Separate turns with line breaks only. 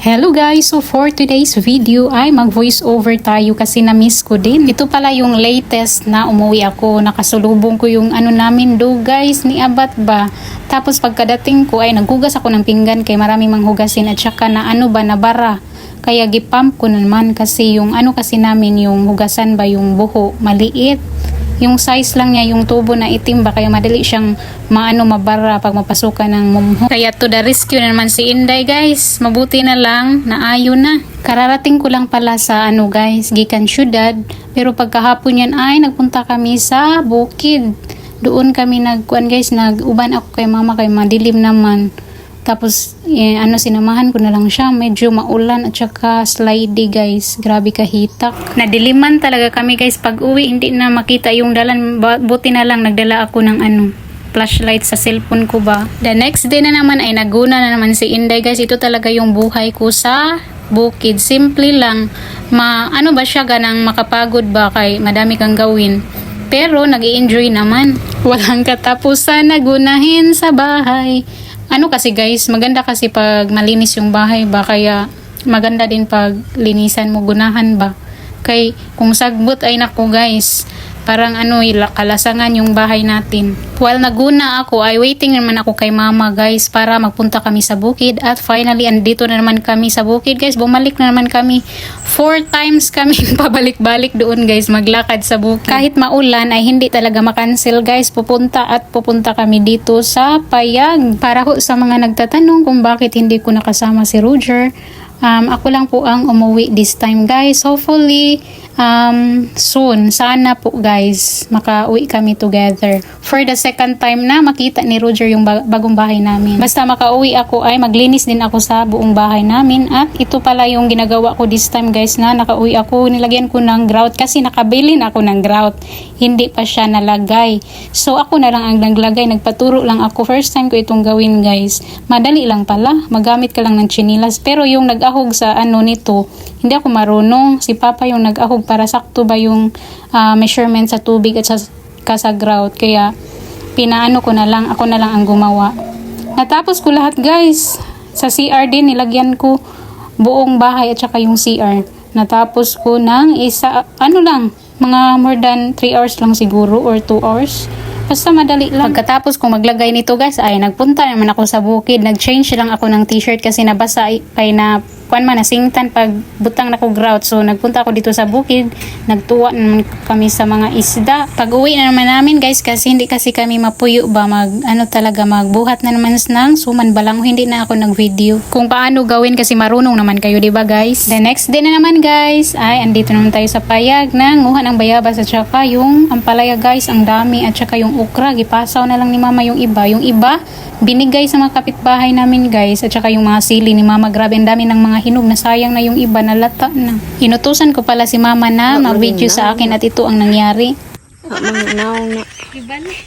Hello guys! So for today's video ay mag voice over tayo kasi na-miss ko din. Ito pala yung latest na umuwi ako. Nakasulubong ko yung ano namin do guys ni Abat ba. Tapos pagkadating ko ay naghugas ako ng pinggan kay maraming manghugasin at saka na ano ba nabara. Kaya gipump ko naman kasi yung ano kasi namin yung hugasan ba yung buho maliit. Yung size lang niya, yung tubo na itim ba, kaya madali siyang mabara pag mapasukan ng mumho. Kaya to the rescue na naman si Inday guys. Mabuti na lang, naayo na. Kararating ko lang pala sa guys, gikan syudad. Pero pagkahapon yan ay nagpunta kami sa bukid. Doon kami nag-uban ako kay mama kay madilim naman. Tapos, sinamahan ko na lang siya. Medyo maulan at saka slidey guys. Grabe kahitak. Nadiliman talaga kami guys. Pag uwi, hindi na makita yung dalan. Buti na lang, nagdala ako ng flashlight sa cellphone ko ba. The next day na naman ay naguna na naman si Inday guys. Ito talaga yung buhay ko sa bukid. Simple lang. Ganang makapagod ba kay madami kang gawin. Pero, nag-i-enjoy naman. Walang katapusan na gunahin sa bahay. Kasi guys, maganda kasi pag malinis yung bahay ba, kaya maganda din pag linisan mo, gunahan ba. Kay kung sagbot ay naku guys, parang kalasangan yung bahay natin. While naguna ako ay waiting naman ako kay mama guys para magpunta kami sa bukid at finally andito na naman kami sa bukid guys. Bumalik na naman kami 4 times kami pabalik-balik doon guys, maglakad sa bukid. Kahit maulan ay hindi talaga makancel guys, pupunta kami dito sa Payag. Para ho sa mga nagtatanong kung bakit hindi ko nakasama si Roger, ako lang po ang umuwi this time guys. Hopefully soon, sana po guys, makauwi kami together. For the second time na makita ni Roger yung bagong bahay namin. Basta makauwi ako ay maglinis din ako sa buong bahay namin. At ito pala yung ginagawa ko this time guys, na nakauwi ako, nilagyan ko ng grout kasi nakabilin ako ng grout. Hindi pa siya nalagay. So ako na lang ang naglagay, nagpaturo lang ako. First time ko itong gawin guys. Madali lang pala, magamit ka lang ng chinilas. Pero yung nag-ahog sa nito, hindi ako marunong. Si Papa yung nag-ahog para sakto ba yung measurement sa tubig at sa grout. Kaya ako na lang ang gumawa. Natapos ko lahat guys. Sa CR din nilagyan ko buong bahay at saka yung CR. Natapos ko ng mga more than 3 hours lang siguro or 2 hours. Basta madali lang. Pagkatapos kong maglagay nito guys ay nagpunta naman ako sa bukid. Nag-change lang ako ng t-shirt kasi nabasa ay nasingtan pag butang na ko grout. So nagpunta ako dito sa bukid. Nagtuwa naman kami sa mga isda. Pag uwi na naman namin guys, kasi hindi kasi kami mapuyo ba magbuhat na naman ng suman balang. Hindi na ako nag-video kung paano gawin kasi marunong naman kayo, diba guys? The next day na naman guys ay andito naman tayo sa Payag na nguhan ang bayabas at saka yung ampalaya guys. Ang dami at saka yung ukra. Gipasaw na lang ni mama yung iba. Yung iba binigay sa mga kapitbahay namin guys, at saka yung mga sili ni mama, grabe ang dami ng mga hinog na sayang na yung iba, nalata na. Inutusan ko pala si mama na mag-video sa akin at ito ang nangyari.
Mga naong na.
Iba na.